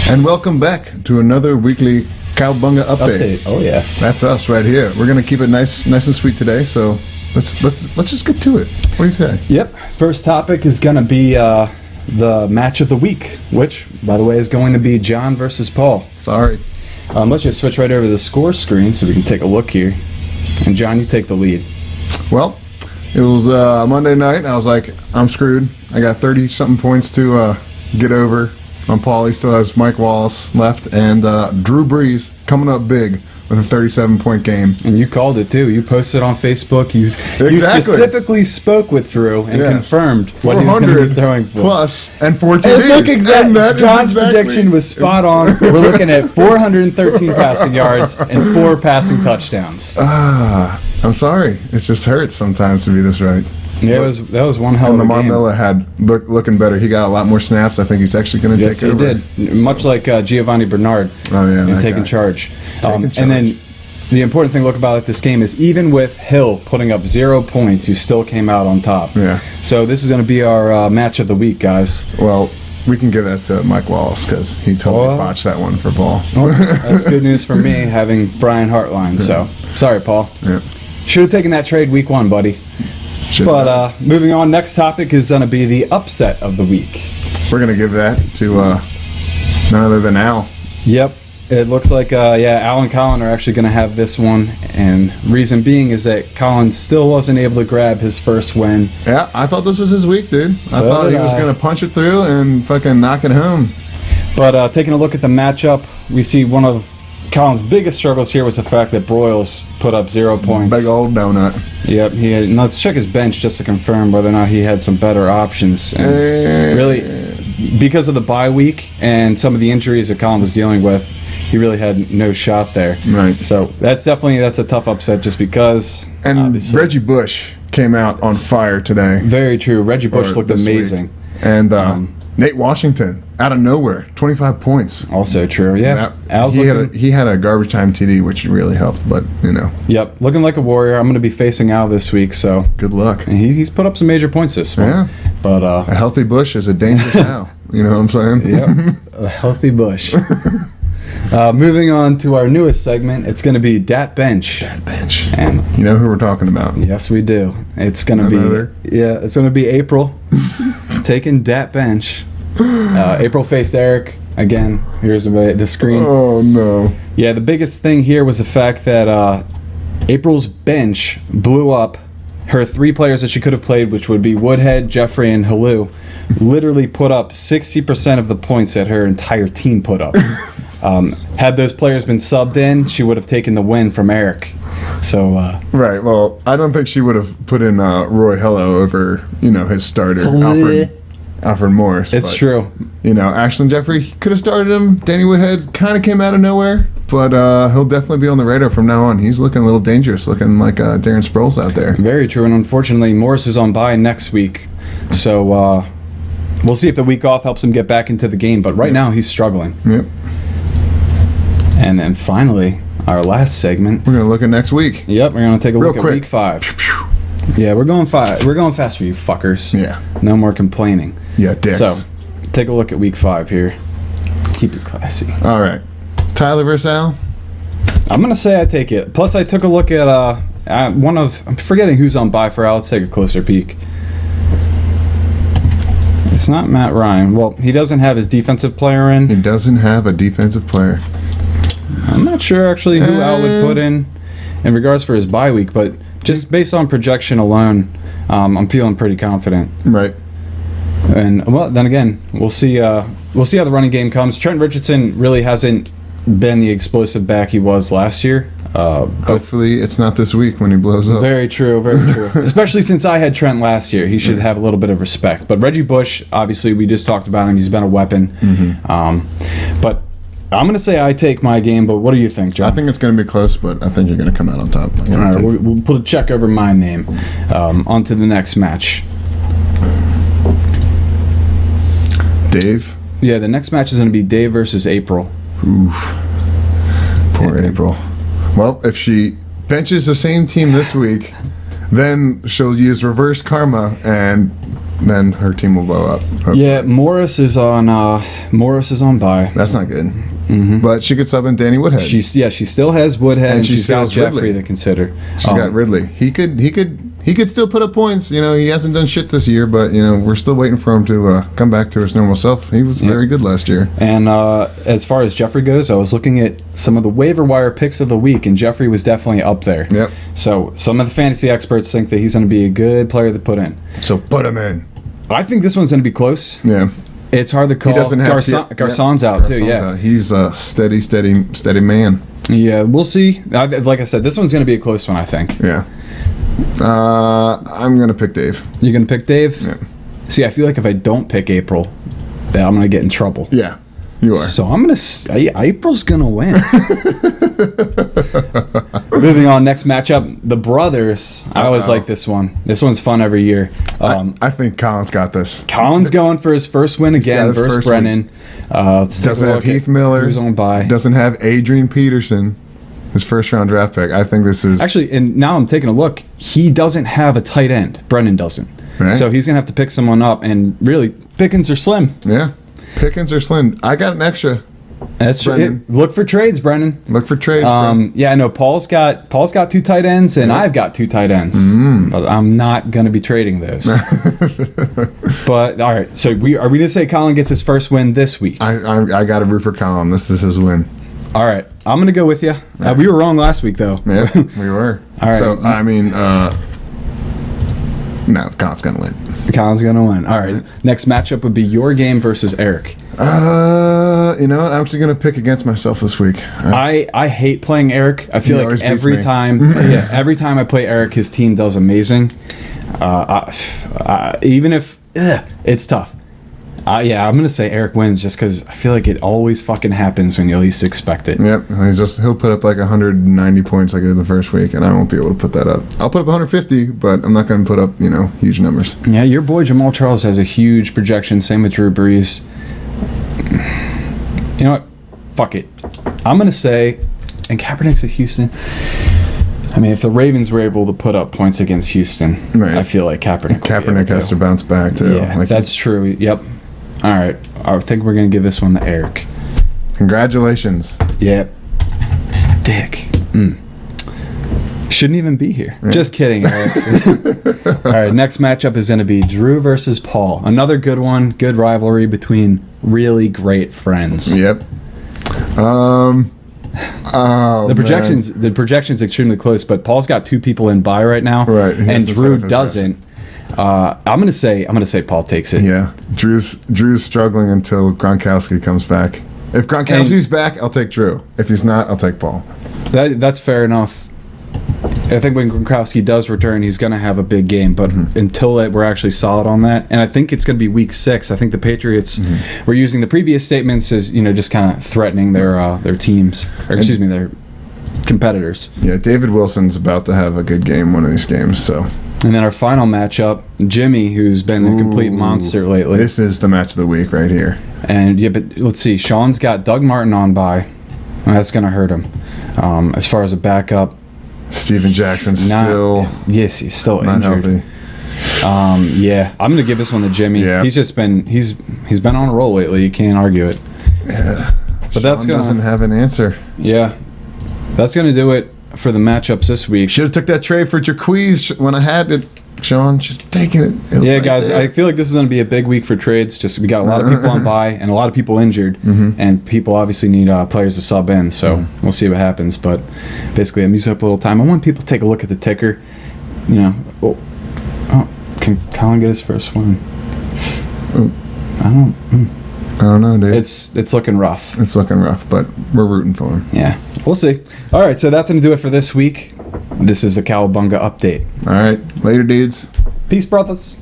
And welcome back to another weekly Cowabunga update. Oh yeah, that's us right here. We're gonna keep it nice and sweet today. So let's just get to it. What do you say? Yep. First topic is gonna be the match of the week, which, by the way, is going to be John versus Paul. Sorry. Let's just switch right over to the score screen so we can take a look here. And John, you take the lead. Well, it was Monday night. And I was like, I'm screwed. I got 30-something points to get over on Paul. He still has Mike Wallace left, and Drew Brees coming up big with a 37-point game. And you called it too. You posted on Facebook. You specifically spoke with Drew and confirmed what he was going to be throwing for. Plus and 14. And look John's prediction was spot on. We're looking at 413 passing yards and 4 passing touchdowns. I'm sorry. It just hurts sometimes to be this right. Yeah, that was one hell of a game. And Lamar Miller had looking better. He got a lot more snaps. I think he's actually going to take over. Yes, he did. Much like Giovanni Bernard taking charge. And then the important thing to look about this game is even with Hill putting up 0 points, you still came out on top. Yeah. So this is going to be our match of the week, guys. Well, we can give that to Mike Wallace because he totally botched that one for Paul. Well, that's good news for me having Brian Hartline. So sorry, Paul. Yeah. Should have taken that trade week 1, buddy. But moving on, next topic is going to be the upset of the week. We're going to give that to none other than Al. Yep. It looks like, Al and Colin are actually going to have this one. And reason being is that Colin still wasn't able to grab his first win. Yeah, I thought this was his week, dude. I thought he was going to punch it through and fucking knock it home. But taking a look at the matchup, we see one of Colin's biggest struggles here was the fact that Broyles put up 0 points. Big old donut. Yep. Let's check his bench just to confirm whether or not he had some better options. And really, because of the bye week and some of the injuries that Colin was dealing with, he really had no shot there. Right. So that's a tough upset just because. And obviously, Reggie Bush came out on fire today. Very true. Reggie Bush looked amazing. Week. And Nate Washington, out of nowhere, 25 points. Also true, yeah. He had a garbage time TD, which really helped, but, you know. Yep, looking like a warrior. I'm going to be facing Al this week, so. Good luck. And he's put up some major points this one. Yeah. But, a healthy Bush is a dangerous Al. You know what I'm saying? Yep, a healthy Bush. Moving on to our newest segment, it's going to be Dat Bench. Dat Bench. And you know who we're talking about. Yes, we do. It's going to it's going to be April taking Dat Bench. April faced Eric. Again, here's the screen. Oh, no. Yeah, the biggest thing here was the fact that April's bench blew up. Her 3 players that she could have played, which would be Woodhead, Jeffrey, and Halou, literally put up 60% of the points that her entire team put up. Had those players been subbed in, she would have taken the win from Eric. So right. Well, I don't think she would have put in Roy Hello over his starter Alfred Morris. It's true. Ashland Jeffrey could have started him. Danny Woodhead kind of came out of nowhere, but he'll definitely be on the radar from now on. He's looking a little dangerous, looking like Darren Sproles out there. Very true, and unfortunately, Morris is on bye next week, so we'll see if the week off helps him get back into the game. But right now, he's struggling. Yep. And then finally, our last segment. We're gonna look at next week. Yep, we're gonna take a look at week 5. Yeah, we're going fast for you fuckers. Yeah. No more complaining. Yeah, dicks. So, take a look at week 5 here. Keep it classy. All right. Tyler versus Al? I'm going to say I take it. Plus, I took a look at I'm forgetting who's on bye for Al. Let's take a closer peek. It's not Matt Ryan. Well, he doesn't have his defensive player in. He doesn't have a defensive player. I'm not sure, actually, who Al would put in regards for his bye week, but just based on projection alone, I'm feeling pretty confident. Right. And then again, we'll see how the running game comes. Trent Richardson really hasn't been the explosive back he was last year. Hopefully, it's not this week when he blows up. Very true, very true. Especially since I had Trent last year, he should have a little bit of respect. But Reggie Bush, obviously, we just talked about him. He's been a weapon. Mm-hmm. But I'm going to say I take my game. But what do you think, John? I think it's going to be close, but I think you're going to come out on top. All right, we'll put a check over my name. On to the next match. Dave? Yeah, the next match is going to be Dave versus April. Oof. Poor April. Well, if she benches the same team this week, then she'll use reverse karma and then her team will blow up. Hopefully. Yeah, Morris is on bye. That's not good. But she could sub in Danny Woodhead. She still has Woodhead, and she she's still got has Jeffrey Ridley. to consider. She's got Ridley. He could still put up points. You know, he hasn't done shit this year, but you know, we're still waiting for him to come back to his normal self. He was very good last year. And as far as Jeffrey goes, I was looking at some of the waiver wire picks of the week, and Jeffrey was definitely up there. Yep. So some of the fantasy experts think that he's going to be a good player to put in. So put him in. I think this one's going to be close. Yeah. It's hard to call. He doesn't have Garcon's out too. Yeah. out. He's a steady man. Yeah, we'll see. Like I said, this one's going to be a close one, I think. Yeah. I'm gonna pick Dave. You're going to pick Dave? Yeah. See, I feel like if I don't pick April, then I'm going to get in trouble. Yeah. You are. So I'm going to say April's going to win. Moving on, next matchup, the brothers. I always like this one. This one's fun every year. I think Colin's got this. Colin's going for his first win again his versus first Brennan. Let's take Doesn't a have look at Heath Miller. who's on bye. Doesn't have Adrian Peterson, his first round draft pick. I think this is Actually, and now I'm taking a look. He doesn't have a tight end. Brennan doesn't. Right. So he's going to have to pick someone up, and really, pickings are slim. Yeah. Pickens are slim. I got an extra. That's Brennan. Look for trades, Brennan. Look for trades, bro. Yeah, I know Paul's got 2 tight ends, and I've got 2 tight ends, but I'm not going to be trading those. But all right, so are we going to say Colin gets his first win this week? I got to root for Colin. This is his win. All right, I'm going to go with you. We were wrong last week, though. Yeah, we were. All right. So I mean, no, Colin's gonna win. Colin's going to win. All right, next matchup would be your game versus Eric. You know what? I'm actually gonna pick against myself this week. I hate playing Eric. I feel He like always beats every me. time, every time I play Eric, his team does amazing. Even if it's tough. Yeah, I'm gonna say Eric wins just because I feel like it always fucking happens when you least expect it. Yep, he'll put up like 190 points like I did the first week, and I won't be able to put that up. I'll put up 150, but I'm not gonna put up huge numbers. Yeah, your boy Jamal Charles has a huge projection. Same with Drew Brees. You know what? Fuck it. I'm gonna say, and Kaepernick's at Houston. I mean, if the Ravens were able to put up points against Houston, Right. I feel like Kaepernick has to bounce back too. Yeah, Like, that's true. Yep. All right. I think we're gonna give this one to Eric. Congratulations. Yep. Dick. Shouldn't even be here. Yeah. Just kidding, Eric. All right. Next matchup is gonna be Drew versus Paul. Another good one. Good rivalry between really great friends. Yep. The projection's extremely close, but Paul's got 2 people in bye right now, right? And Drew doesn't. I'm gonna say Paul takes it. Yeah, Drew's struggling until Gronkowski comes back. If Gronkowski's back, I'll take Drew. If he's not, I'll take Paul. That's fair enough. I think when Gronkowski does return, he's going to have a big game. But until we're actually solid on that, and I think it's going to be week 6. I think the Patriots were using the previous statements as just kind of threatening their teams, or excuse me, their competitors. Yeah, David Wilson's about to have a good game one of these games. So. And then our final matchup, Jimmy, who's been a complete monster lately. This is the match of the week right here. And yeah, but let's see. Sean's got Doug Martin on bye. That's going to hurt him. As far as a backup. Steven Jackson's still. Yes, he's still not injured. Healthy. Yeah, I'm going to give this one to Jimmy. Yeah. He's just been he's been on a roll lately. You can't argue it. Yeah. But Sean doesn't have an answer. Yeah. That's going to do it for the matchups this week. Should have took that trade for Jaquiz when I had it. Sean should have taken it. Yeah, right guys, there. I feel like this is going to be a big week for trades. Just we got a lot of people on bye and a lot of people injured, and people obviously need players to sub in. So we'll see what happens. But basically, I'm using up a little time. I want people to take a look at the ticker. Can Colin get his first one? I don't know, dude. It's looking rough. It's looking rough, but we're rooting for him. Yeah, we'll see. All right, so that's going to do it for this week. This is the Cowabunga update. All right, later, dudes. Peace, brothers.